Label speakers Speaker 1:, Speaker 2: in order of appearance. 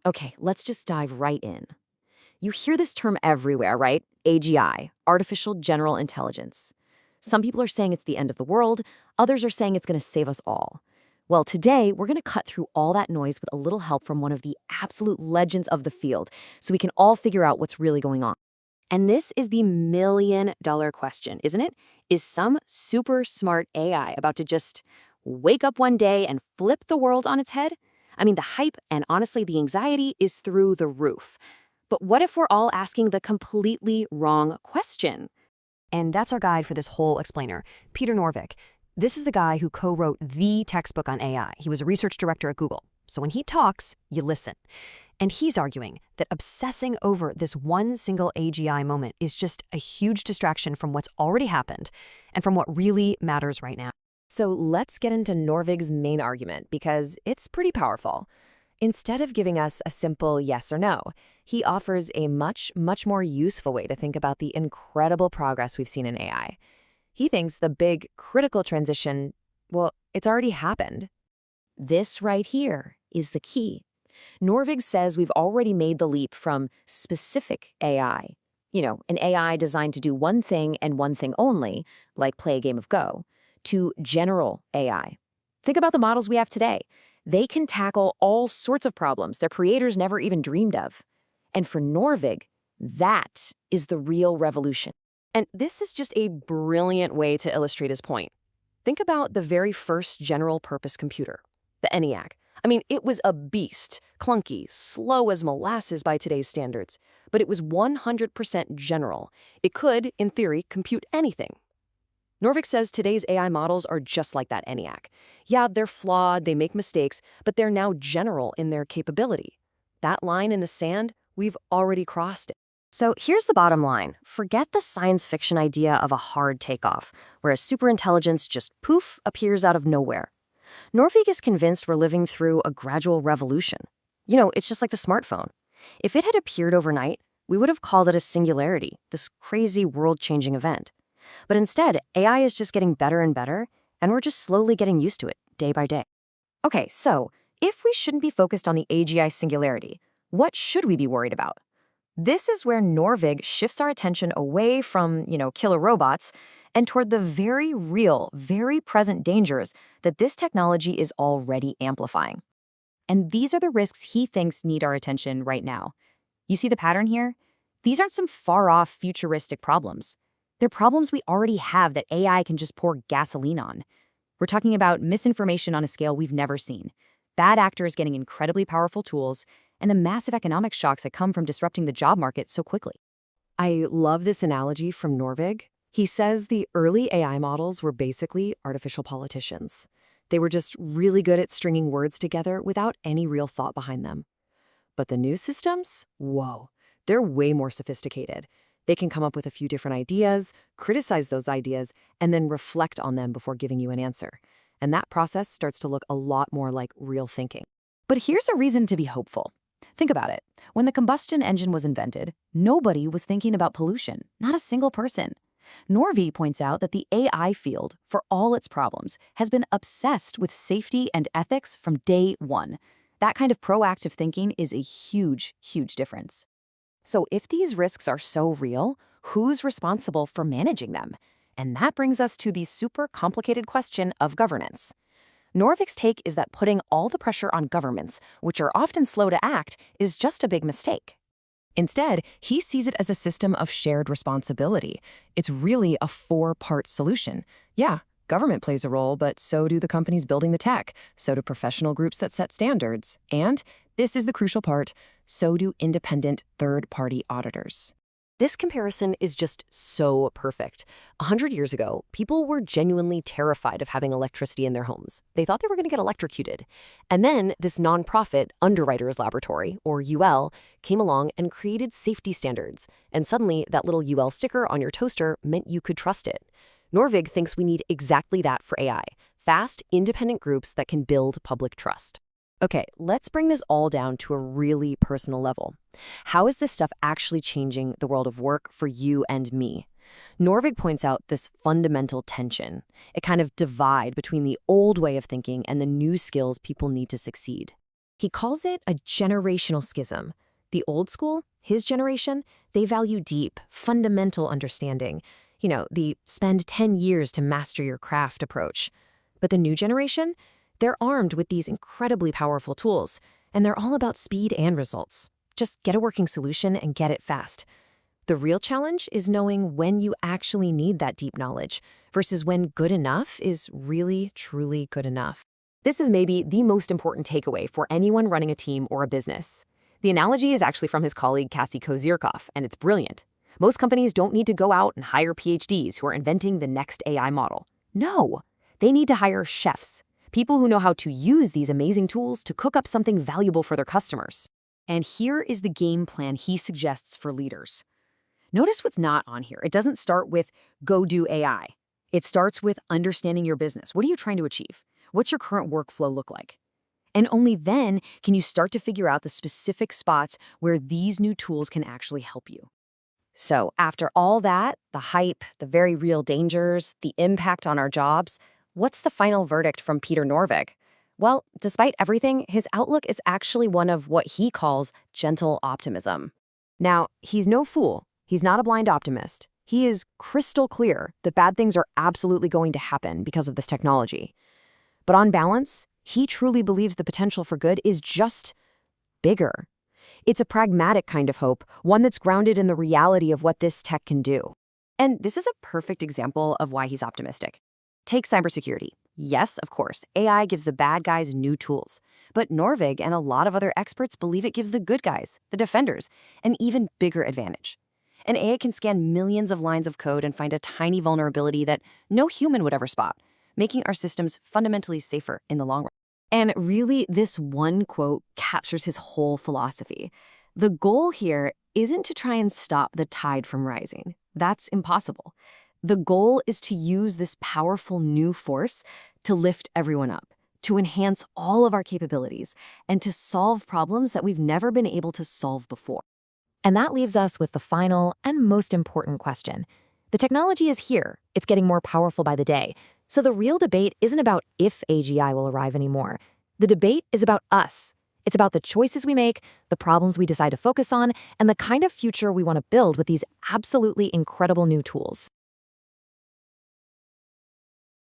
Speaker 1: Okay, let's just dive right in. You hear this term everywhere, right? AGI, artificial general intelligence. Some people are saying it's the end of the world, others are saying it's going to save us all. Well, today we're going to cut through all that noise with a little help from one of the absolute legends of the field so we can all figure out what's really going on. And this is the million-dollar question, isn't it? Is some super smart AI about to just wake up one day and flip the world on its head? I mean, the hype and honestly, the anxiety is through the roof. But what if we're all asking the completely wrong question? And that's our guide for this whole explainer, Peter Norvig. This is the guy who co-wrote the textbook on AI. He was a research director at Google. So when he talks, you listen. And he's arguing that obsessing over this one single AGI moment is just a huge distraction from what's already happened and from what really matters right now. So let's get into Norvig's main argument because it's pretty powerful. Instead of giving us a simple yes or no, he offers a much more useful way to think about the incredible progress we've seen in AI. He thinks the big, critical transition, well, it's already happened. This right here is the key. Norvig says we've already made the leap from specific AI, an AI designed to do one thing and one thing only, like play a game of Go, to general AI. Think about the models we have today. They can tackle all sorts of problems their creators never even dreamed of. And for Norvig, that is the real revolution. And this is just a brilliant way to illustrate his point. Think about the very first general-purpose computer, the ENIAC. I mean, it was a beast, clunky, slow as molasses by today's standards, but it was 100% general. It could, in theory, compute anything. Norvig says today's AI models are just like that ENIAC. Yeah, they're flawed, they make mistakes, but they're now general in their capability. That line in the sand, we've already crossed it. So here's the bottom line. Forget the science fiction idea of a hard takeoff, where a superintelligence just poof appears out of nowhere. Norvig is convinced we're living through a gradual revolution. It's just like the smartphone. If it had appeared overnight, we would have called it a singularity, this crazy world-changing event. But instead, AI is just getting better and better, and we're just slowly getting used to it, day by day. Okay, so if we shouldn't be focused on the AGI singularity, what should we be worried about? This is where Norvig shifts our attention away from, killer robots and toward the very real, very present dangers that this technology is already amplifying. And these are the risks he thinks need our attention right now. You see the pattern here? These aren't some far-off futuristic problems. They're problems we already have that AI can just pour gasoline on. We're talking about misinformation on a scale we've never seen, bad actors getting incredibly powerful tools, and the massive economic shocks that come from disrupting the job market so quickly. I love this analogy from Norvig. He says the early AI models were basically artificial politicians. They were just really good at stringing words together without any real thought behind them. But the new systems? Whoa, they're way more sophisticated. They can come up with a few different ideas, criticize those ideas, and then reflect on them before giving you an answer. And that process starts to look a lot more like real thinking. But here's a reason to be hopeful. Think about it. When the combustion engine was invented, nobody was thinking about pollution, not a single person. Norvig points out that the AI field, for all its problems, has been obsessed with safety and ethics from day one. That kind of proactive thinking is a huge difference. So if these risks are so real, who's responsible for managing them? And that brings us to the super complicated question of governance. Norvig's take is that putting all the pressure on governments, which are often slow to act, is just a big mistake. Instead, he sees it as a system of shared responsibility. It's really a four-part solution. Yeah, government plays a role, but so do the companies building the tech, so do professional groups that set standards, and, this is the crucial part, so do independent third-party auditors. This comparison is just so perfect. 100 years ago, people were genuinely terrified of having electricity in their homes. They thought they were going to get electrocuted. And then this nonprofit Underwriters Laboratory, or UL, came along and created safety standards. And suddenly, that little UL sticker on your toaster meant you could trust it. Norvig thinks we need exactly that for AI, fast, independent groups that can build public trust. Okay, let's bring this all down to a really personal level. How is this stuff actually changing the world of work for you and me? Norvig points out this fundamental tension, a kind of divide between the old way of thinking and the new skills people need to succeed.
Speaker 2: He calls it a generational schism. The old school, his generation, they value deep, fundamental understanding. The spend 10 years to master your craft approach. But the new generation, they're armed with these incredibly powerful tools, and they're all about speed and results. Just get a working solution and get it fast. The real challenge is knowing when you actually need that deep knowledge versus when good enough is really, truly good enough.
Speaker 1: This is maybe the most important takeaway for anyone running a team or a business. The analogy is actually from his colleague Cassie Kozyrkov, and it's brilliant. Most companies don't need to go out and hire PhDs who are inventing the next AI model. No, they need to hire chefs, people who know how to use these amazing tools to cook up something valuable for their customers. And here is the game plan he suggests for leaders. Notice what's not on here. It doesn't start with go do AI. It starts with understanding your business. What are you trying to achieve? What's your current workflow look like? And only then can you start to figure out the specific spots where these new tools can actually help you. So after all that, the hype, the very real dangers, the impact on our jobs, what's the final verdict from Peter Norvig? Well, despite everything, his outlook is actually one of what he calls gentle optimism. Now, he's no fool. He's not a blind optimist. He is crystal clear that bad things are absolutely going to happen because of this technology. But on balance, he truly believes the potential for good is just bigger. It's a pragmatic kind of hope, one that's grounded in the reality of what this tech can do. And this is a perfect example of why he's optimistic. Take cybersecurity. Yes, of course, AI gives the bad guys new tools. But Norvig and a lot of other experts believe it gives the good guys, the defenders, an even bigger advantage. An AI can scan millions of lines of code and find a tiny vulnerability that no human would ever spot, making our systems fundamentally safer in the long run. And really, this one quote captures his whole philosophy. The goal here isn't to try and stop the tide from rising. That's impossible. The goal is to use this powerful new force to lift everyone up, to enhance all of our capabilities, and to solve problems that we've never been able to solve before. And that leaves us with the final and most important question. The technology is here. It's getting more powerful by the day. So the real debate isn't about if AGI will arrive anymore. The debate is about us. It's about the choices we make, the problems we decide to focus on, and the kind of future we want to build with these absolutely incredible new tools.